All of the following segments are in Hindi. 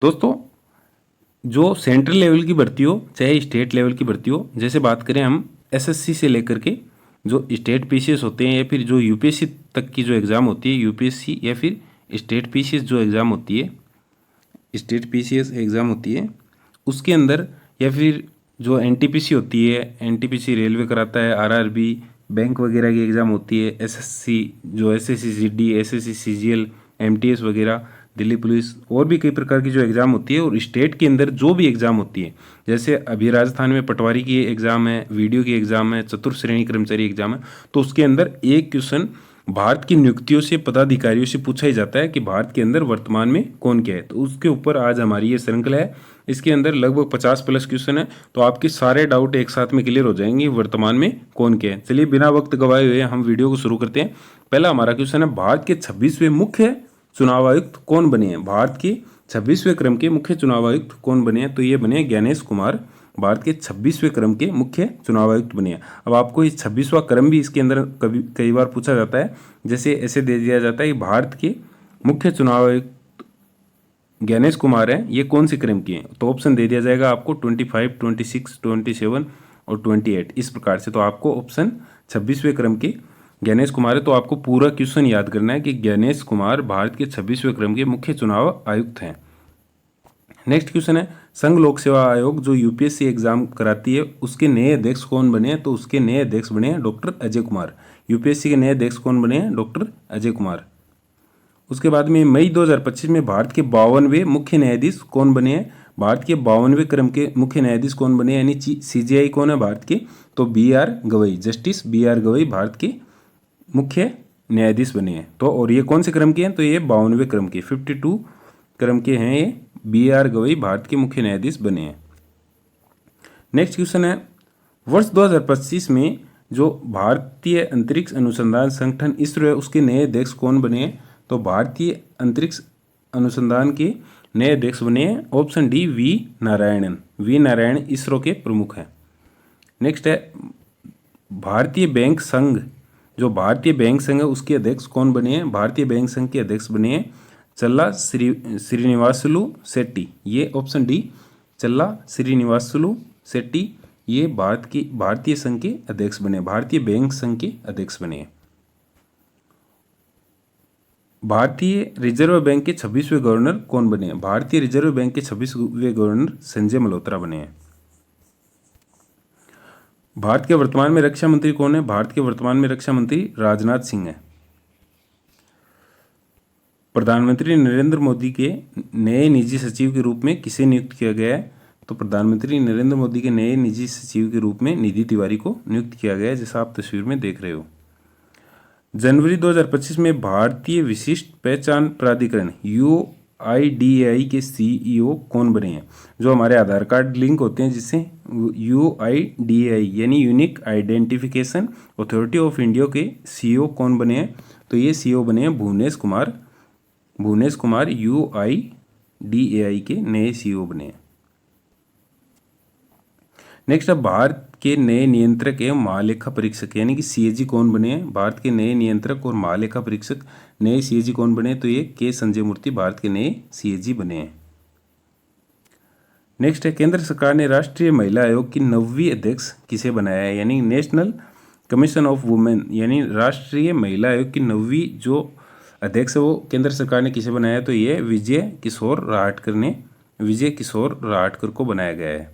दोस्तों, जो सेंट्रल लेवल की भर्ती हो चाहे स्टेट लेवल की भर्ती हो, जैसे बात करें हम एसएससी से लेकर के जो स्टेट पीसीएस होते हैं या फिर जो यूपीएससी तक की जो एग्ज़ाम होती है, यूपीएससी या फिर स्टेट पीसीएस जो एग्ज़ाम होती है, स्टेट पीसीएस एग्ज़ाम होती है, उसके अंदर या फिर जो एनटीपीसी होती है, एनटीपीसी रेलवे कराता है, आरआरबी बैंक वगैरह की एग्ज़ाम होती है, एसएससी जो SSC GD, SSC CGL, MTS वगैरह, दिल्ली पुलिस और भी कई प्रकार की जो एग्ज़ाम होती है, और स्टेट के अंदर जो भी एग्ज़ाम होती है, जैसे अभी राजस्थान में पटवारी की एग्ज़ाम है, वीडियो की एग्ज़ाम है, चतुर्थ श्रेणी कर्मचारी एग्ज़ाम है, तो उसके अंदर एक क्वेश्चन भारत की नियुक्तियों से पदाधिकारियों से पूछा ही जाता है कि भारत के अंदर वर्तमान में कौन क्या है। तो उसके ऊपर आज हमारी ये श्रृंखला है। इसके अंदर लगभग 50+ क्वेश्चन है, तो आपके सारे डाउट एक साथ में क्लियर हो जाएंगे वर्तमान में कौन क्या है। चलिए बिना वक्त गवाए हुए हम वीडियो को शुरू करते हैं। पहला हमारा क्वेश्चन है, भारत के 26वें मुख्य चुनाव आयुक्त कौन बने हैं? भारत के 26वें क्रम के मुख्य चुनाव आयुक्त कौन बने हैं? तो ये बने ज्ञानेश कुमार, भारत के 26वें क्रम के मुख्य चुनाव आयुक्त बने हैं। अब आपको ये 26वां क्रम भी इसके अंदर कई बार पूछा जाता है, जैसे ऐसे दे दिया जाता है कि भारत के मुख्य चुनाव आयुक्त ज्ञानेश कुमार हैं, ये कौन से क्रम के हैं? तो ऑप्शन दे दिया जाएगा आपको 25, 26, 27 और 28 इस प्रकार से। तो आपको ऑप्शन 26वें क्रम के ज्ञानेश कुमार है। तो आपको पूरा क्वेश्चन याद करना है कि ज्ञानेश कुमार भारत के 26वें क्रम के मुख्य चुनाव आयुक्त हैं। नेक्स्ट क्वेश्चन है, संघ लोक सेवा आयोग जो यूपीएससी एग्जाम कराती है, उसके नए अध्यक्ष कौन बने हैं? तो उसके नए अध्यक्ष बने हैं डॉक्टर अजय कुमार। यूपीएससी के नए अध्यक्ष कौन बने हैं? डॉक्टर अजय कुमार। उसके बाद में मई 2025 में भारत के 52वें मुख्य न्यायाधीश कौन बने हैं? भारत के 52वें क्रम के मुख्य न्यायाधीश कौन बने, यानी सीजीआई कौन है भारत के? तो BR Gavai, justice BR Gavai Bharat के मुख्य न्यायाधीश बने हैं। तो और ये कौन से क्रम के हैं? तो ये 52वें क्रम के, 52 क्रम के हैं ये। BR गवई भारत के मुख्य न्यायाधीश बने हैं। नेक्स्ट क्वेश्चन है, वर्ष 2025 में जो भारतीय अंतरिक्ष अनुसंधान संगठन इसरो है, उसके नए अध्यक्ष कौन बने हैं? तो भारतीय अंतरिक्ष अनुसंधान के नए अध्यक्ष बने हैं option D V Narayanan. V Narayan ISRO के प्रमुख हैं। नेक्स्ट है, भारतीय बैंक संघ जो भारतीय बैंक संघ है उसके अध्यक्ष कौन बने हैं? भारतीय बैंक संघ के अध्यक्ष बने हैं चल्ला श्रीनिवासलू शेट्टी। ये ऑप्शन डी चल्ला श्रीनिवासलू शेट्टी, ये भारतीय संघ के अध्यक्ष बने, भारतीय बैंक संघ के अध्यक्ष बने हैं। भारतीय रिजर्व बैंक के 26वें गवर्नर कौन बने हैं? भारतीय रिजर्व बैंक के 26वें गवर्नर संजय मल्होत्रा बने हैं। भारत के वर्तमान में रक्षा मंत्री कौन है? भारत के वर्तमान में रक्षा मंत्री राजनाथ सिंह है। प्रधानमंत्री नरेंद्र मोदी के नए निजी सचिव के रूप में किसे नियुक्त किया गया है? तो प्रधानमंत्री नरेंद्र मोदी के नए निजी सचिव के रूप में निधि तिवारी को नियुक्त किया गया है, जैसा आप तस्वीर में देख रहे हो। जनवरी 2025 में भारतीय विशिष्ट पहचान प्राधिकरण UIDAI के CEO कौन बने हैं? जो हमारे आधार कार्ड लिंक होते हैं जिससे UIDAI यानी unique identification authority of India के CEO कौन बने हैं? तो ये CEO बने हैं भुवनेश कुमार। भुवनेश कुमार UIDAI के नए CEO बने हैं। नेक्स्ट है, भारत के नए नियंत्रक एवं महालेखा परीक्षक यानी कि CAG कौन बने हैं? भारत के नए नियंत्रक और महालेखा परीक्षक नए CAG कौन बने? तो ये K संजय मूर्ति भारत के नए CAG बने हैं। नेक्स्ट है, केंद्र सरकार ने राष्ट्रीय महिला आयोग की 9वीं अध्यक्ष किसे बनाया है? यानी नेशनल कमीशन ऑफ वुमेन यानी राष्ट्रीय महिला आयोग की 9वीं जो अध्यक्ष है वो केंद्र सरकार ने किसे बनाया है? तो ये विजय किशोर राहटकर को बनाया गया है।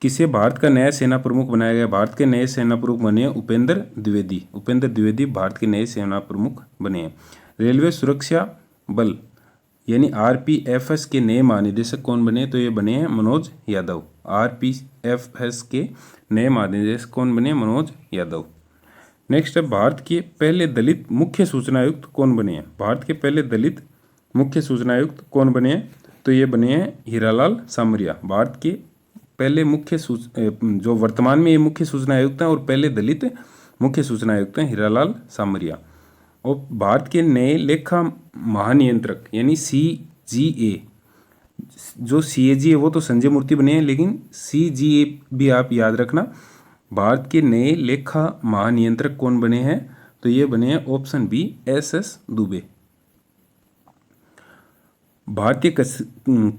किसे भारत का नया सेना प्रमुख बनाया गया? भारत के नए सेना प्रमुख बने उपेंद्र द्विवेदी। उपेंद्र द्विवेदी भारत के नए सेना प्रमुख बने हैं। रेलवे सुरक्षा बल यानी RPFS के नए महानिदेशक कौन बने? तो ये बने हैं मनोज यादव। RPFS के नए महानिदेशक कौन बने? मनोज यादव। नेक्स्ट है, भारत के पहले दलित मुख्य सूचना आयुक्त कौन बने हैं? भारत के पहले दलित मुख्य सूचना आयुक्त कौन बने हैं? तो ये बने हैं हीरालाल सामरिया। भारत के पहले जो वर्तमान में ये मुख्य सूचना आयुक्त हैं और पहले दलित मुख्य सूचना आयुक्त हैं हीरालाल सामरिया। और भारत के नए लेखा महानियंत्रक यानी CGA जो CAG है वो तो संजय मूर्ति बने हैं, लेकिन CGA भी आप याद रखना। भारत के नए लेखा महानियंत्रक कौन बने हैं? तो ये बने हैं ऑप्शन B SS दुबे। भारतीय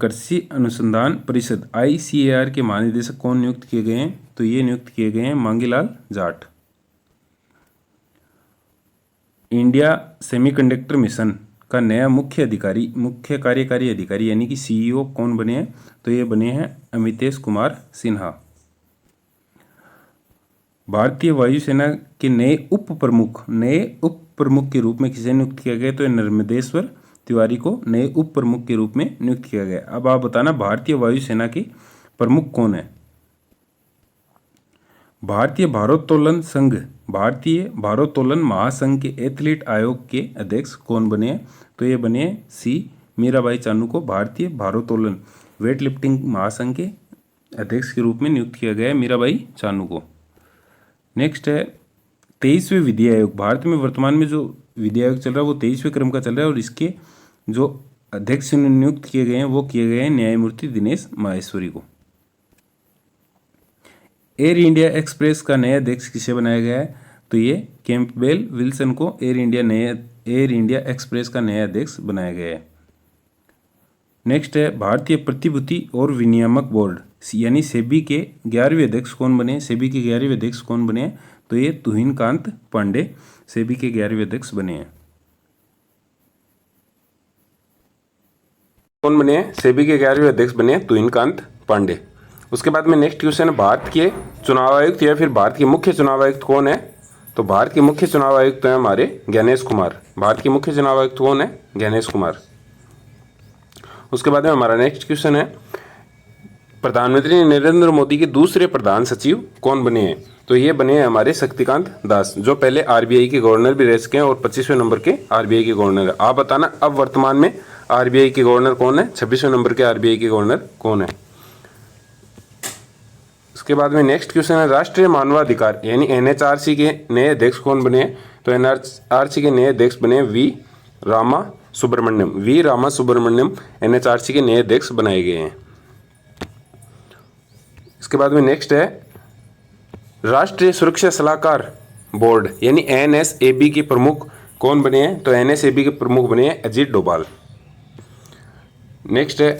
कृषि अनुसंधान परिषद ICAR के महानिदेशक कौन नियुक्त किए गए हैं? तो ये नियुक्त किए गए हैं Mangilal Jat. India semiconductor mission का नया मुख्य कार्यकारी अधिकारी यानी कि CEO कौन बने हैं? तो ये बने हैं अमितेश कुमार सिन्हा। भारतीय वायुसेना के नए उप प्रमुख के रूप में किसे नियुक्त किया गया? तो नर्मदेश्वर तिवारी को नए उप प्रमुख के रूप में नियुक्त किया गया। अब आप बताना भारतीय वायुसेना के प्रमुख कौन है? भारतीय भारोत्तोलन महासंघ के एथलीट आयोग के अध्यक्ष कौन बने हैं? तो ये बने हैं C मीराबाई चानू को भारतीय भारोत्तोलन वेट लिफ्टिंग महासंघ के अध्यक्ष के रूप में नियुक्त किया गया है मीराबाई चानू को। नेक्स्ट है 23वें विधि आयोग। भारत में वर्तमान में जो विधि आयोग चल रहा है वो 23वें क्रम का चल रहा है और इसके जो अध्यक्ष नियुक्त किए गए हैं वो किए गए हैं न्यायमूर्ति दिनेश माहेश्वरी को। एयर इंडिया एक्सप्रेस का नया अध्यक्ष किसे बनाया गया है? तो ये कैंपबेल विल्सन को एयर इंडिया एक्सप्रेस का नया अध्यक्ष बनाया गया है। नेक्स्ट है भारतीय प्रतिभूति और विनियामक बोर्ड यानी सेबी के 11वें अध्यक्ष कौन बने? सेबी के 11वें अध्यक्ष कौन बने हैं? तो ये तुहिनकांत पांडे सेबी के 11वें अध्यक्ष बने हैं। कौन बने हैं? सेबी के 11वें अध्यक्ष बने हैं तुहिनकांत पांडे। उसके बाद में नेक्स्ट क्वेश्चन है भारत के चुनाव आयुक्त या फिर भारत के मुख्य चुनाव आयुक्त कौन है? तो भारत के मुख्य चुनाव आयुक्त हैं हमारे ज्ञानेश कुमार। भारत के मुख्य चुनाव आयुक्त कौन है? ज्ञानेश कुमार। उसके बाद में हमारा नेक्स्ट क्वेश्चन है प्रधानमंत्री नरेंद्र मोदी के दूसरे प्रधान सचिव कौन बने हैं? तो ये बने हैं हमारे शक्तिकांत दास जो पहले RBI के गवर्नर भी रह चुके हैं और 25वें नंबर के RBI के गवर्नर है। आप बताना अब वर्तमान में RBI के गवर्नर कौन है? 26वें नंबर के RBI के गवर्नर कौन है? उसके बाद में नेक्स्ट क्वेश्चन है राष्ट्रीय मानवाधिकार यानी NHRC के नए अध्यक्ष कौन बने हैं? तो NHRC के नए अध्यक्ष बने V रामा सुब्रमण्यम NHRC के नए अध्यक्ष बनाए गए हैं। इसके बाद में नेक्स्ट है राष्ट्रीय सुरक्षा सलाहकार बोर्ड यानी NSAB के प्रमुख कौन बने हैं? तो NSAB के प्रमुख बने हैं अजीत डोभाल। नेक्स्ट है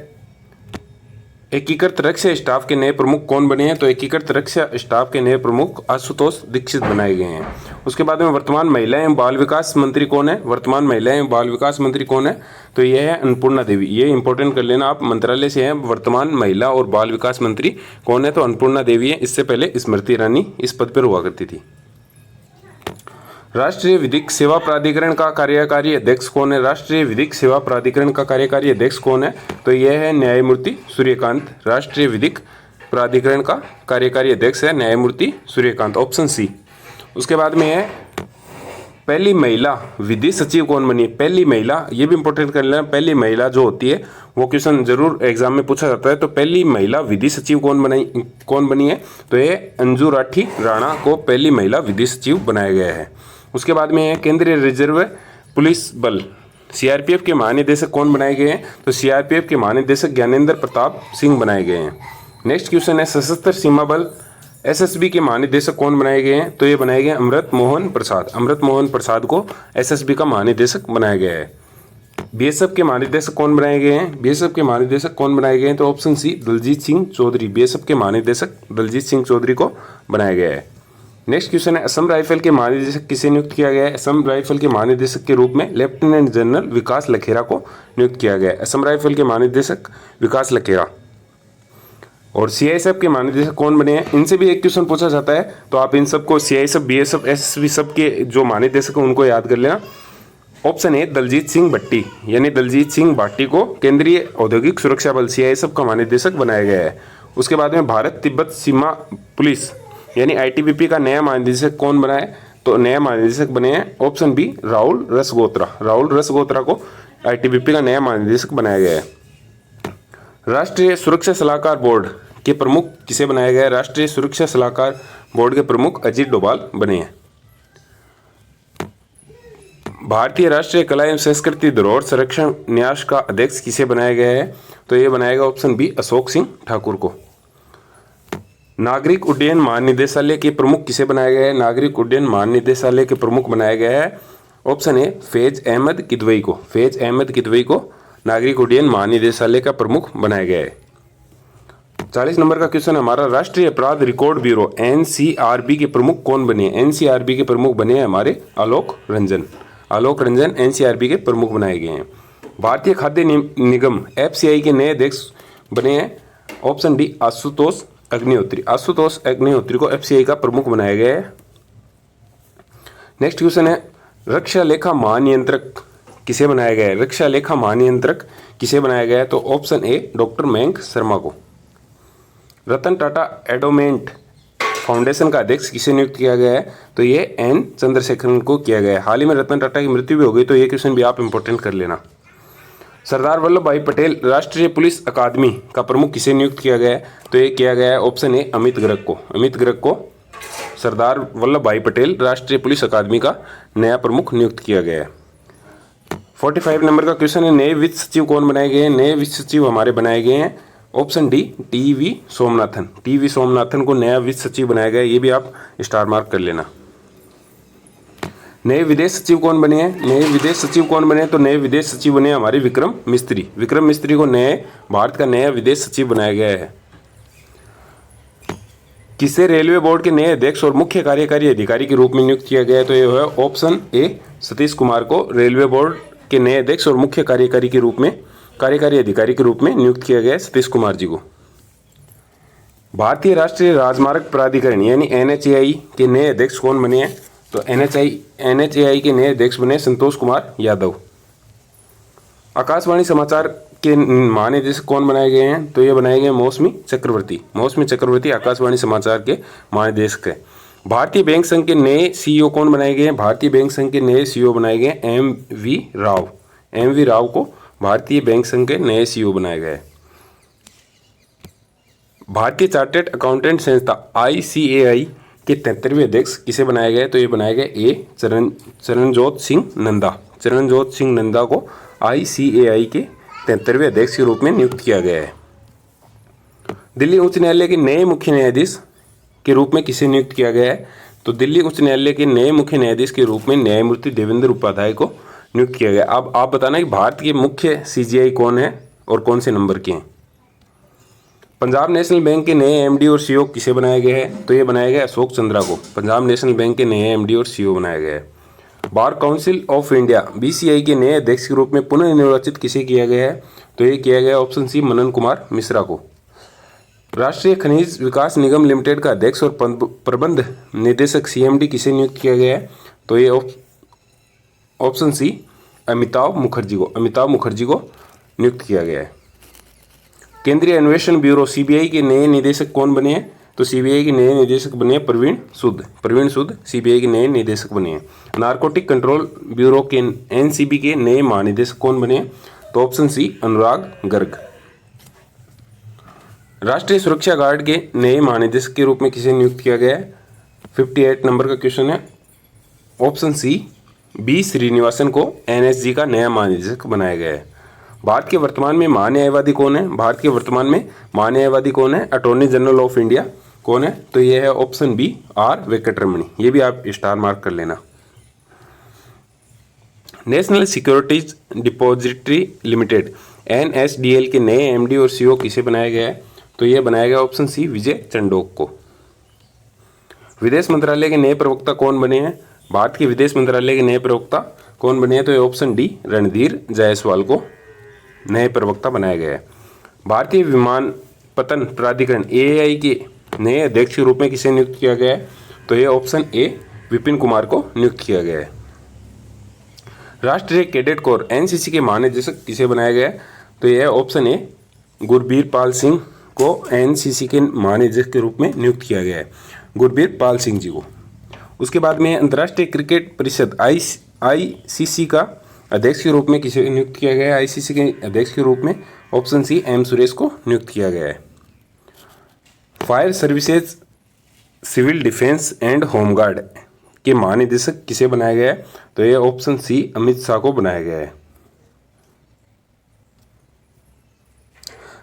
एकीकृत रक्षा स्टाफ के नए प्रमुख कौन बने हैं? तो एकीकृत रक्षा स्टाफ के नए प्रमुख आशुतोष दीक्षित बनाए गए हैं। उसके बाद में वर्तमान महिला एवं बाल विकास मंत्री कौन है? वर्तमान महिला एवं बाल विकास मंत्री कौन है? तो यह है अन्नपूर्णा देवी। ये इंपॉर्टेंट कर लेना आप, मंत्रालय से है वर्तमान महिला और बाल विकास मंत्री कौन है? तो अन्नपूर्णा देवी है। इससे पहले स्मृति ईरानी इस पद पर हुआ करती थी। राष्ट्रीय विधिक सेवा प्राधिकरण का कार्यकारी अध्यक्ष कौन है? राष्ट्रीय विधिक सेवा प्राधिकरण का कार्यकारी अध्यक्ष कौन है? तो यह है न्यायमूर्ति सूर्यकांत। राष्ट्रीय विधिक प्राधिकरण का कार्यकारी अध्यक्ष है न्यायमूर्ति सूर्यकांत, ऑप्शन C। उसके बाद में है पहली महिला विधि सचिव कौन बनी? पहली महिला, ये भी इंपॉर्टेंट कर लेना, पहली महिला जो होती है वो क्वेश्चन जरूर एग्जाम में पूछा जाता है। तो पहली महिला विधि सचिव कौन बनी है? तो ये अंजू राठी राणा को पहली महिला विधि सचिव बनाया गया है। उसके बाद में है केंद्रीय रिजर्व पुलिस बल CRPF के महानिदेशक कौन बनाए गए हैं? तो CRPF के महानिदेशक ज्ञानेंद्र प्रताप सिंह बनाए गए हैं। नेक्स्ट क्वेश्चन है सशस्त्र सीमा बल SSB के महानिदेशक कौन बनाए गए हैं? तो ये बनाए गए अमृत मोहन प्रसाद को SSB का महानिदेशक बनाया गया है। BSF के महानिदेशक कौन बनाए गए हैं? BSF के महानिदेशक कौन बनाए गए हैं? तो option C Daljit Singh Chaudhary. BSF के महानिदेशक दलजीत सिंह चौधरी को बनाया गया है। नेक्स्ट क्वेश्चन है असम राइफल के महानिदेशक किसे नियुक्त किया गया है? असम राइफल के महानिदेशक के रूप में लेफ्टिनेंट जनरल विकास लखेरा को नियुक्त किया गया है। असम राइफल के महानिदेशक विकास लखेरा। और CISF के महानिदेशक कौन बने हैं? इनसे भी एक क्वेश्चन पूछा जाता है, तो आप इन सबको CISF BSF SSB सब के जो महानिदेशक हैं उनको याद कर लेना। ऑप्शन ए दलजीत सिंह भट्टी यानी दलजीत सिंह भाटी को केंद्रीय औद्योगिक सुरक्षा बल CISF का महानिदेशक बनाया गया है। उसके बाद में भारत तिब्बत सीमा पुलिस यानी ITBP का नया महानिदेशक कौन बना है? तो नया महानिदेशक बने हैं ऑप्शन B राहुल रसगोत्रा को ITBP का नया महानिदेशक बनाया गया है। राष्ट्रीय सुरक्षा सलाहकार बोर्ड के प्रमुख किसे बनाया गया है? राष्ट्रीय सुरक्षा सलाहकार बोर्ड के प्रमुख अजीत डोभाल बने हैं। भारतीय राष्ट्रीय कला एवं संस्कृति धरोहर संरक्षण न्यास का अध्यक्ष किसे बनाया गया है? तो ये बनाया गया ऑप्शन B अशोक सिंह ठाकुर को। नागरिक उड्डयन महानिदेशालय के प्रमुख किसे बनाया गया है? नागरिक उड्डयन महानिदेशालय के प्रमुख बनाया गया है ऑप्शन ए फैज अहमद किदवई को नागरिक उड्डयन महानिदेशालय का प्रमुख बनाया गया है। 40 नंबर का क्वेश्चन हमारा, राष्ट्रीय अपराध रिकॉर्ड ब्यूरो एनसीआरबी के प्रमुख कौन बने? एनसीआरबी के प्रमुख बने हैं हमारे आलोक रंजन। आलोक रंजन एनसीआरबी के प्रमुख बनाए गए हैं। भारतीय खाद्य निगम एफसीआई के नए अध्यक्ष बने हैं ऑप्शन डी आशुतोष अग्निहोत्री। आशुतोष अग्निहोत्री को एफसीआई का प्रमुख बनाया गया है। नेक्स्ट क्वेश्चन है, रक्षा लेखा महानियंत्रक किसे बनाया गया है? रक्षा लेखा महानियंत्रक किसे बनाया गया है? तो option A doctor Mayank Sharma को। रतन टाटा एंडोमेंट फाउंडेशन का अध्यक्ष किसे नियुक्त किया गया है? तो ये एन चंद्रशेखरन को किया गया है। हाल ही में रतन टाटा की मृत्यु भी हो गई, तो ये क्वेश्चन भी आप इंपॉर्टेंट कर लेना। सरदार वल्लभ भाई पटेल राष्ट्रीय पुलिस अकादमी का प्रमुख किसे नियुक्त किया गया है? तो ये किया गया है ऑप्शन ए अमित गर्ग को। अमित गर्ग को सरदार वल्लभ भाई पटेल राष्ट्रीय पुलिस अकादमी का नया प्रमुख नियुक्त किया गया है। 45 नंबर का क्वेश्चन है, नए वित्त सचिव कौन बनाए गए हैं? नए वित्त सचिव हमारे बनाए गए हैं option D TV Somanathan. TV Somanathan को नया वित्त सचिव बनाया गया है, ये भी आप स्टार मार्क कर लेना। नए विदेश सचिव कौन बने हैं? नए विदेश सचिव कौन बने? तो नए विदेश सचिव बने हमारे विक्रम मिस्त्री। विक्रम मिस्त्री को नए भारत का नया विदेश सचिव बनाया गया है। किसे रेलवे बोर्ड के नए अध्यक्ष और मुख्य कार्यकारी अधिकारी के रूप में नियुक्त किया गया है? तो यह है ऑप्शन ए सतीश कुमार को रेलवे बोर्ड के नए अध्यक्ष और मुख्य कार्यकारी के रूप में कार्यकारी अधिकारी के रूप में नियुक्त किया गया है सतीश कुमार जी को। भारतीय राष्ट्रीय राजमार्ग प्राधिकरण यानी एनएचएआई के नए अध्यक्ष कौन बने हैं? तो एनएचएआई के नए अध्यक्ष बने संतोष कुमार यादव। आकाशवाणी समाचार के महानिदेशक कौन बनाए गए हैं? तो ये बनाए गए मौसमी चक्रवर्ती। मौसमी चक्रवर्ती आकाशवाणी समाचार के महानिदेशक है। भारतीय बैंक संघ के नए सीईओ कौन बनाए गए हैं? भारतीय बैंक संघ के नए सीईओ बनाए गए M V Rao. M V Rao को भारतीय बैंक संघ के नए सीईओ बनाया गया है। भारतीय चार्टर्ड अकाउंटेंट संस्था आईसीएआई के 73वें अध्यक्ष किसे बनाया गया है? तो ये बनाया गया ए चरणजोत सिंह नंदा। चरणजोत सिंह नंदा को आईसीएआई के 73वें अध्यक्ष के रूप में नियुक्त किया गया है। दिल्ली उच्च न्यायालय के नए मुख्य न्यायाधीश के रूप में किसे नियुक्त किया गया है? तो दिल्ली उच्च न्यायालय के नए मुख्य न्यायाधीश के रूप में न्यायमूर्ति देवेंद्र उपाध्याय को नियुक्त किया गया। अब आप बताना कि भारत के मुख्य सीजीआई कौन है और कौन से नंबर के हैं। पंजाब नेशनल बैंक के नए एमडी और सीईओ किसे बनाया गया है? तो ये बनाया गया अशोक चंद्रा को। पंजाब नेशनल बैंक के नए एमडी और सीईओ बनाया गया है। Bar council of India BCI के नए अध्यक्ष के रूप में पुनः निर्वाचित किसे किया गया है? तो ये किया गया ऑप्शन सी मनन कुमार मिश्रा को। राष्ट्रीय खनिज विकास निगम लिमिटेड का अध्यक्ष और प्रबंध निदेशक सीएमडी किसे नियुक्त किया गया है? तो ये ऑप्शन सी अमिताभ मुखर्जी को। अमिताभ मुखर्जी को नियुक्त किया गया है। केंद्रीय अन्वेषण ब्यूरो सीबीआई के नए निदेशक कौन बने हैं? तो सीबीआई के नए निदेशक बने हैं प्रवीण सूद। प्रवीण सूद सीबीआई के नए निदेशक बने हैं। नारकोटिक कंट्रोल ब्यूरो के एनसीबी के नए महानिदेशक कौन बने हैं? तो ऑप्शन सी अनुराग गर्ग। राष्ट्रीय सुरक्षा गार्ड के नए महानिदेशक के रूप में किसे नियुक्त किया गया है? 58 नंबर का क्वेश्चन है। ऑप्शन सी बी श्रीनिवासन को एनएसजी का नया महानिदेशक बनाया गया है। भारत के वर्तमान में महान्यायवादी कौन है? भारत के वर्तमान में महान्यायवादी कौन है? अटॉर्नी जनरल ऑफ इंडिया कौन है? तो ये है ऑप्शन बी आर वेंकटरमणी। ये भी आप स्टार मार्क कर लेना। National securities depository limited NSDL के नए एमडी और सीईओ किसे बनाया गया है? तो ये बनाया गया ऑप्शन सी विजय चंडोक को। विदेश मंत्रालय के नए प्रवक्ता कौन बने हैं? भारत के विदेश मंत्रालय के नए प्रवक्ता कौन बने हैं? तो ये ऑप्शन डी रणधीर जायसवाल को नए प्रवक्ता बनाया गया है। भारतीय विमानपत्तन प्राधिकरण एएआई के नए अध्यक्ष के रूप में किसे नियुक्त किया गया है? तो ये ऑप्शन ए विपिन कुमार को नियुक्त किया गया है। राष्ट्रीय कैडेट कोर एनसीसी के महानिदेशक किसे बनाया गया है? तो यह ऑप्शन ए गुरबीर पाल सिंह को एनसीसी के महानिदेशक के रूप में नियुक्त किया गया है, गुरबीर पाल सिंह जी को। उसके बाद में अंतर्राष्ट्रीय क्रिकेट परिषद आईसीसी का अध्यक्ष के रूप में किसे नियुक्त किया गया है? आईसीसी के अध्यक्ष के रूप में ऑप्शन सी एम सुरेश को नियुक्त किया गया है। Fire services civil defence and home guard के महानिदेशक किसे बनाया गया है? तो यह ऑप्शन सी अमित शाह को बनाया गया है।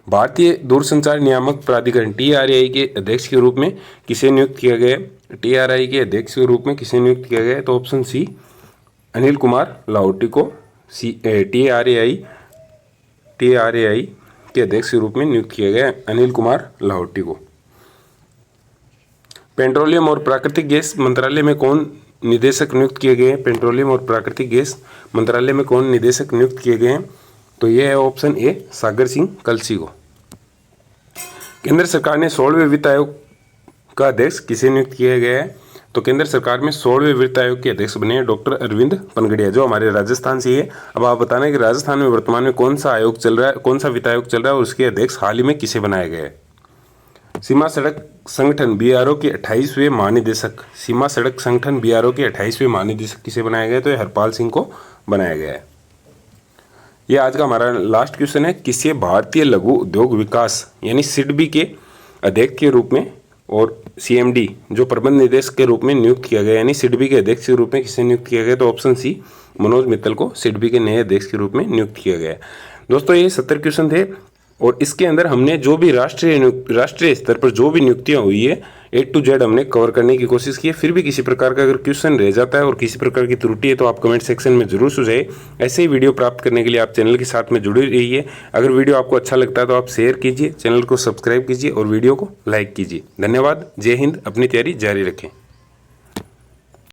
भारतीय दूरसंचार नियामक प्राधिकरण टीआरआई के अध्यक्ष के रूप में किसे नियुक्त किया गया है? टीआरआई के अध्यक्ष के रूप में किसे नियुक्त किया गया है? तो ऑप्शन सी अनिल कुमार लाहौटी को टीआरआई TRAI के अध्यक्ष के रूप में नियुक्त किया गया अनिल कुमार लाहौटी को। पेट्रोलियम और प्राकृतिक गैस मंत्रालय में कौन निदेशक नियुक्त किए गए हैं? पेट्रोलियम और प्राकृतिक गैस मंत्रालय में कौन निदेशक नियुक्त किए गए हैं? तो यह है ऑप्शन ए सागर सिंह कलसी को। केंद्र सरकार ने 16वें वित्त आयोग का अध्यक्ष किसे नियुक्त किया गया है? तो केंद्र सरकार में 16वें वित्त आयोग के अध्यक्ष बने हैं डॉक्टर अरविंद पनगड़िया, जो हमारे राजस्थान से है। अब आप बताना कि राजस्थान में वर्तमान में कौन सा आयोग चल रहा है, कौन सा वित्त आयोग चल रहा है और उसके अध्यक्ष हाल ही में किसे बनाया गया है? सीमा सड़क संगठन BRO के 28वें महानिदेशक, सीमा सड़क संगठन BRO के 28वें महानिदेशक किसे बनाया गया है? तो ये हरपाल सिंह को बनाया गया है। ये आज का हमारा लास्ट क्वेश्चन है। किसे भारतीय लघु उद्योग विकास यानी SIDBI के अध्यक्ष के रूप में और CMD जो प्रबंध निदेशक के रूप में नियुक्त किया गया, यानी SIDBI के अध्यक्ष के रूप में किसे नियुक्त किया गया? तो ऑप्शन सी मनोज मित्तल को SIDBI के नए अध्यक्ष के रूप में नियुक्त किया गया है। दोस्तों ये 70 क्वेश्चन थे और इसके अंदर हमने जो भी राष्ट्रीय स्तर पर जो भी नियुक्तियां हुई है A to Z हमने कवर करने की कोशिश की है। फिर भी किसी प्रकार का अगर क्वेश्चन रह जाता है और किसी प्रकार की त्रुटि है तो आप कमेंट सेक्शन में जरूर सुझाइए। ऐसे ही वीडियो प्राप्त करने के लिए आप चैनल के साथ में जुड़े रहिए। अगर वीडियो आपको अच्छा लगता है तो आप शेयर कीजिए, चैनल को सब्सक्राइब कीजिए और वीडियो को लाइक कीजिए। धन्यवाद। जय हिंद। अपनी तैयारी जारी रखें।